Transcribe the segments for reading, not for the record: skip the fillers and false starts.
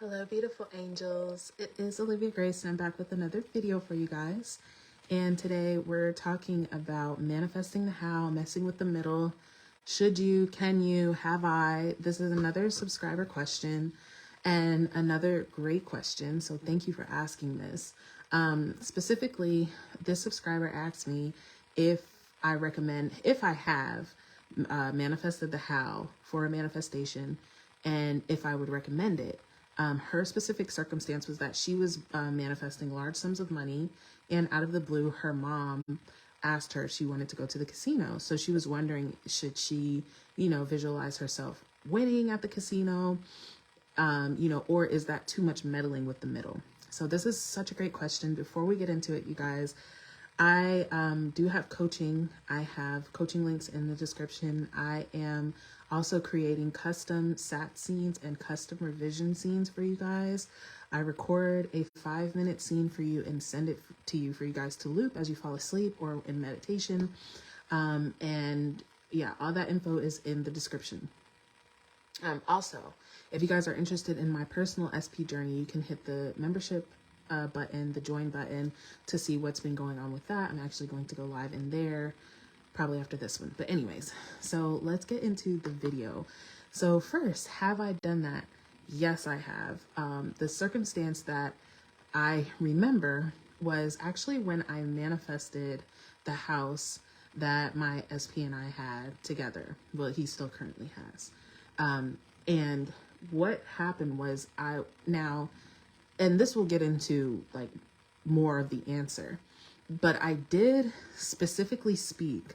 Hello, beautiful angels. It is Olivia Grace, and I'm back with another video for you guys. And today we're talking about manifesting the how, messing with the middle. Should you, can you, have I? This is another subscriber question and another great question. So thank you for asking this. Specifically, this subscriber asked me if I have manifested the how for a manifestation and if I would recommend it. Her specific circumstance was that she was manifesting large sums of money, and out of the blue, her mom asked her if she wanted to go to the casino. So she was wondering, should she, visualize herself winning at the casino, or is that too much meddling with the middle? So this is such a great question. Before we get into it, you guys, I do have coaching. I have coaching links in the description. I am also creating custom SAT scenes and custom revision scenes for you guys. I record a 5-minute scene for you and send it to you for you guys to loop as you fall asleep or in meditation. And yeah, all that info is in the description. Also, if you guys are interested in my personal SP journey, you can hit the membership button, the join button, to see what's been going on with that. I'm actually going to go live in there probably after this one. But anyways, so let's get into the video. So first, have I done that? Yes, I have. The circumstance that I remember was actually when I manifested the house that my SP and I had together. Well, he still currently has. And what happened was and this will get into like more of the answer, but I did specifically speak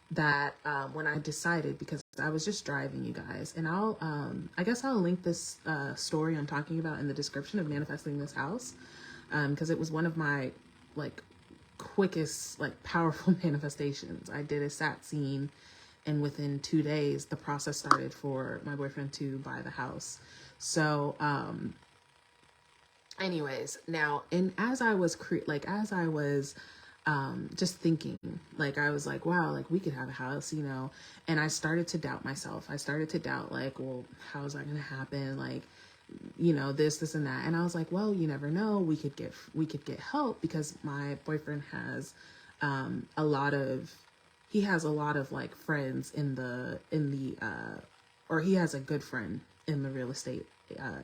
that when I decided, because I was just driving, you guys, and I guess I'll link this story I'm talking about in the description of manifesting this house, because it was one of my quickest powerful manifestations. I did a SAT scene, and within 2 days the process started for my boyfriend to buy the house. So anyways, now, and as I was just thinking, I was like, wow, we could have a house, and I started to doubt myself. I started to doubt, well, how is that going to happen? This and that. And I was like, well, you never know. We could get help, because my boyfriend has, a lot of friends or he has a good friend in the real estate,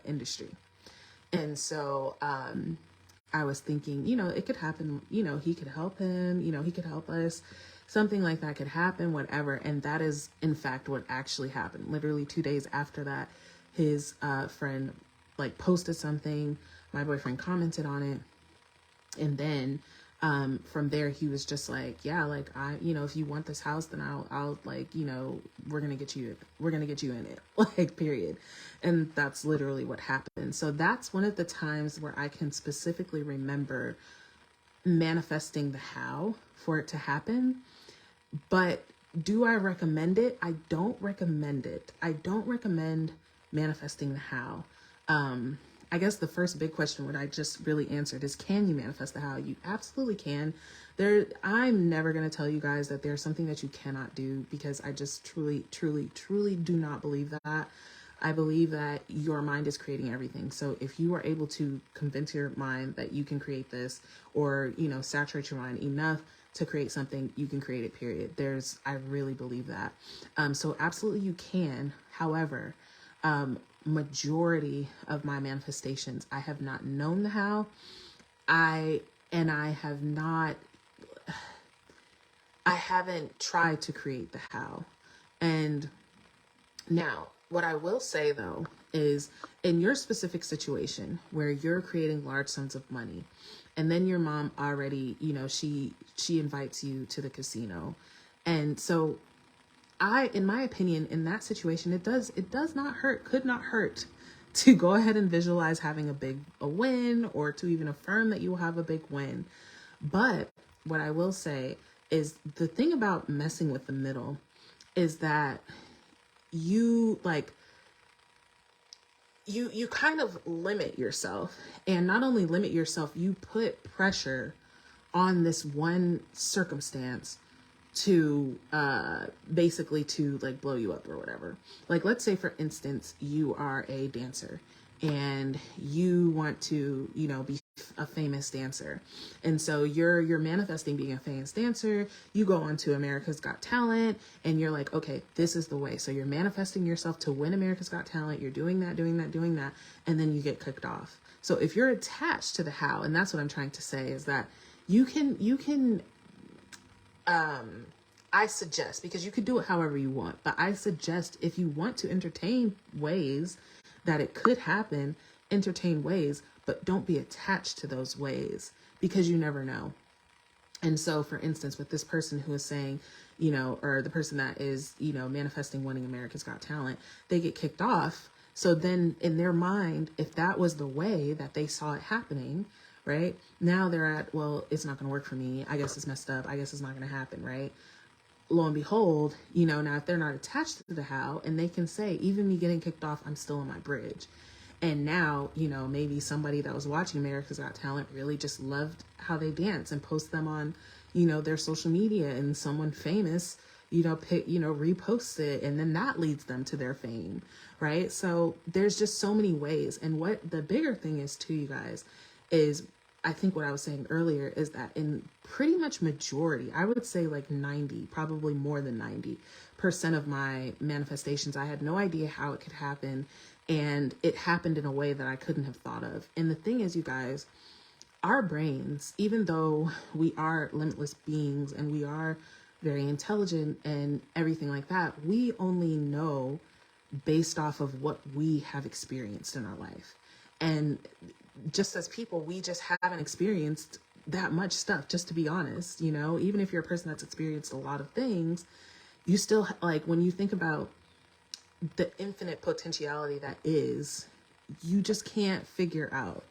industry. And so, I was thinking, it could happen, he could help him, he could help us, something like that could happen, whatever. And that is, in fact, what actually happened. Literally 2 days after that, his friend posted something, my boyfriend commented on it. And then from there, he was just like, yeah, if you want this house, then I'll we're going to get you in it, period. And that's literally what happened. So that's one of the times where I can specifically remember manifesting the how for it to happen. But do I recommend it? I don't recommend it. I don't recommend manifesting the how. I guess the first big question, what I just really answered, is, can you manifest the how? You absolutely can. I'm never going to tell you guys that there's something that you cannot do, because I just truly, truly, truly do not believe that. I believe that your mind is creating everything. So if you are able to convince your mind that you can create this, or, saturate your mind enough to create something, you can create it, period. I really believe that. So absolutely you can. However, majority of my manifestations, I have not known the how. I haven't tried to create the how. And now, what I will say though is, in your specific situation where you're creating large sums of money, and then your mom already, she invites you to the casino. And so in my opinion, in that situation, it could not hurt to go ahead and visualize having a win, or to even affirm that you will have a big win. But what I will say is, the thing about messing with the middle is that you kind of limit yourself, and not only limit yourself, you put pressure on this one circumstance to basically to blow you up or whatever. Let's say, for instance, you are a dancer and you want to, be a famous dancer. And so you're manifesting being a famous dancer. You go on to America's Got Talent and you're like, okay, this is the way. So you're manifesting yourself to win America's Got Talent. You're doing that, and then you get kicked off. So if you're attached to the how, and that's what I'm trying to say, is that you can I suggest, because you could do it however you want, but I suggest, if you want to entertain ways that it could happen, entertain ways, but don't be attached to those ways, because you never know. And so, for instance, with this person who is saying, or the person that is, manifesting winning America's Got Talent, they get kicked off. So then in their mind, if that was the way that they saw it happening, right, now they're at, well, it's not going to work for me. I guess it's messed up. I guess it's not going to happen, right? Lo and behold, now if they're not attached to the how, and they can say, even me getting kicked off, I'm still on my bridge. And now, maybe somebody that was watching America's Got Talent really just loved how they dance and post them on, their social media, and someone famous, reposts it, and then that leads them to their fame, right? So there's just so many ways. And what the bigger thing is to you guys is, I think what I was saying earlier is that in pretty much majority, I would say like 90, probably more than 90% of my manifestations, I had no idea how it could happen. And it happened in a way that I couldn't have thought of. And the thing is, you guys, our brains, even though we are limitless beings and we are very intelligent and everything like that, we only know based off of what we have experienced in our life. And just as people, we just haven't experienced that much stuff, just to be honest. Even if you're a person that's experienced a lot of things, you still, like, when you think about the infinite potentiality that is, you just can't figure out.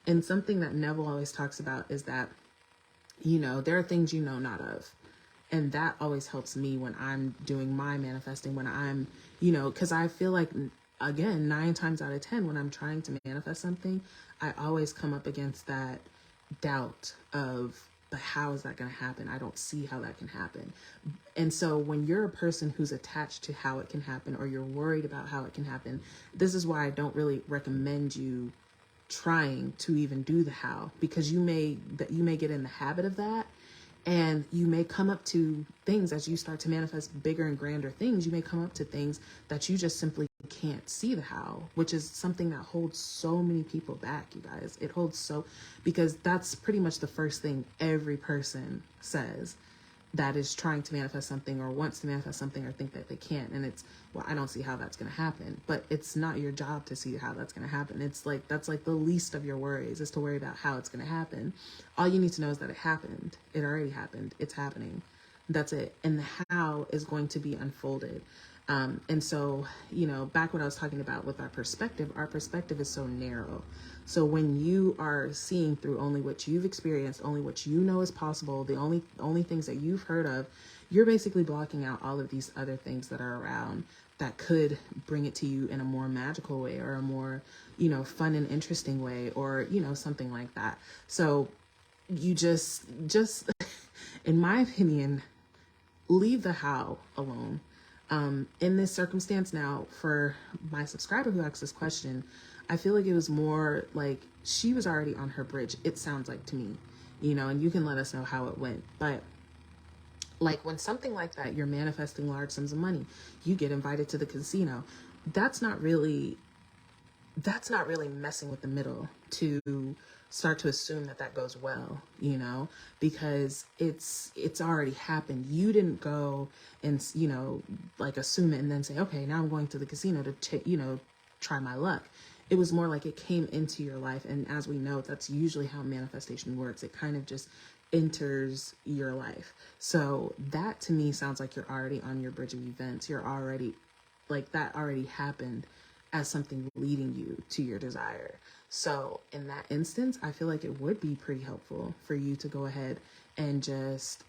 And something that Neville always talks about is that, there are things not of. And that always helps me when I'm doing my manifesting, when I'm, because I feel like, again, 9 times out of 10, when I'm trying to manifest something, I always come up against that doubt of, but how is that going to happen? I don't see how that can happen. And so when you're a person who's attached to how it can happen, or you're worried about how it can happen, this is why I don't really recommend you trying to even do the how, because you may get in the habit of that. And you may come up to things as you start to manifest bigger and grander things. You may come up to things that you just simply can't see the how, which is something that holds so many people back, you guys. It holds because that's pretty much the first thing every person says that is trying to manifest something, or wants to manifest something, or think that they can't. And it's, well, I don't see how that's going to happen. But it's not your job to see how that's going to happen. It's like, that's like the least of your worries, is to worry about how it's going to happen. All you need to know is that it happened. It already happened. It's happening. That's it. And the how is going to be unfolded. And so, back what I was talking about with our perspective is so narrow. So when you are seeing through only what you've experienced, only what you know is possible, the only things that you've heard of, you're basically blocking out all of these other things that are around that could bring it to you in a more magical way, or a more, fun and interesting way, or, something like that. So you just, in my opinion, leave the how alone. In this circumstance now, for my subscriber who asked this question, I feel like it was more like she was already on her bridge. It sounds like to me, and you can let us know how it went. But like when something like that, you're manifesting large sums of money, you get invited to the casino. That's not really messing with the middle to start to assume that goes well, because it's already happened. You didn't go and, like assume it and then say, okay, now I'm going to the casino to, try my luck. It was more like it came into your life. And as we know, that's usually how manifestation works. It kind of just enters your life. So that to me sounds like you're already on your bridge of events. You're already, like, that already happened as something leading you to your desire. So in that instance, I feel like it would be pretty helpful for you to go ahead and just,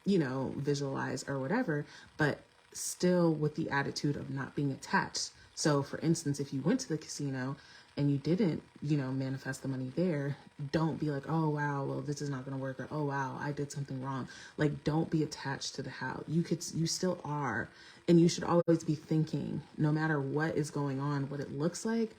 visualize or whatever, but still with the attitude of not being attached. So for instance, if you went to the casino and you didn't, manifest the money there, don't be like, oh, wow, well, this is not going to work, or, oh, wow, I did something wrong. Like, don't be attached to the how. You still are. And you should always be thinking, no matter what is going on, what it looks like,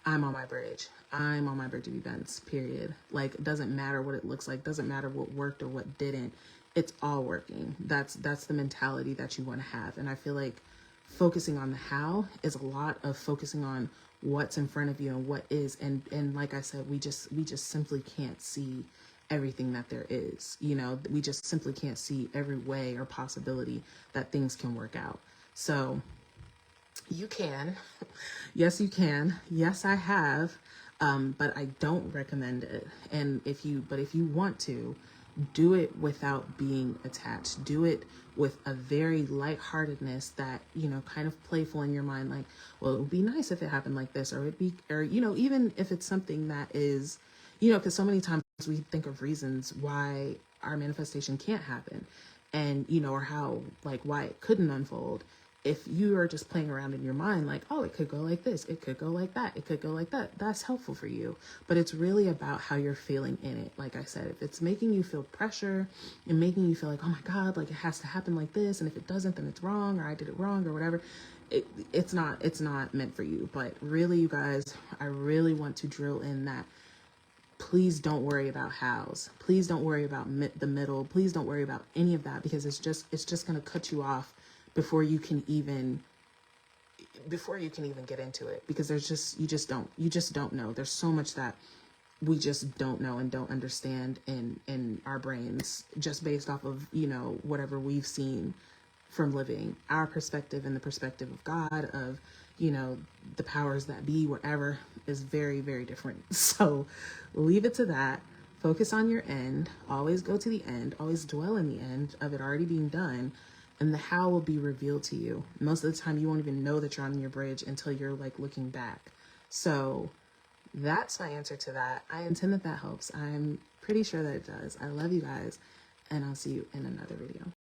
I'm on my bridge. I'm on my bridge of events, period. Like, it doesn't matter what it looks like, doesn't matter what worked or what didn't. It's all working. That's the mentality that you want to have. And I feel like focusing on the how is a lot of focusing on what's in front of you and what is, and like I said, we just simply can't see everything that there is. You know, we just simply can't see every way or possibility that things can work out. So you can. Yes, you can. Yes, I have. But I don't recommend it. And if you want to, do it without being attached. Do it with a very lightheartedness that, you know, kind of playful in your mind. Like, well, it would be nice if it happened like this, or you know, even if it's something that is, you know, because so many times we think of reasons why our manifestation can't happen, and, you know, or how, like, why it couldn't unfold. If you are just playing around in your mind, like, oh, it could go like this, it could go like that, it could go like that, that's helpful for you. But it's really about how you're feeling in it. Like I said, if it's making you feel pressure and making you feel like, oh my God, like it has to happen like this, and if it doesn't, then it's wrong, or I did it wrong, or whatever, it's not meant for you. But really, you guys, I really want to drill in that. Please don't worry about hows. Please don't worry about the middle. Please don't worry about any of that, because it's just going to cut you off before you can even get into it, because you just don't know. There's so much that we just don't know and don't understand in our brains, just based off of, you know, whatever we've seen from living. Our perspective and the perspective of God, of, you know, the powers that be, whatever, is very, very different. So leave it to that. Focus on your end. Always go to the end. Always dwell in the end of it already being done. And the how will be revealed to you. Most of the time, you won't even know that you're on your bridge until you're like looking back. So that's my answer to that. I intend that helps. I'm pretty sure that it does. I love you guys, and I'll see you in another video.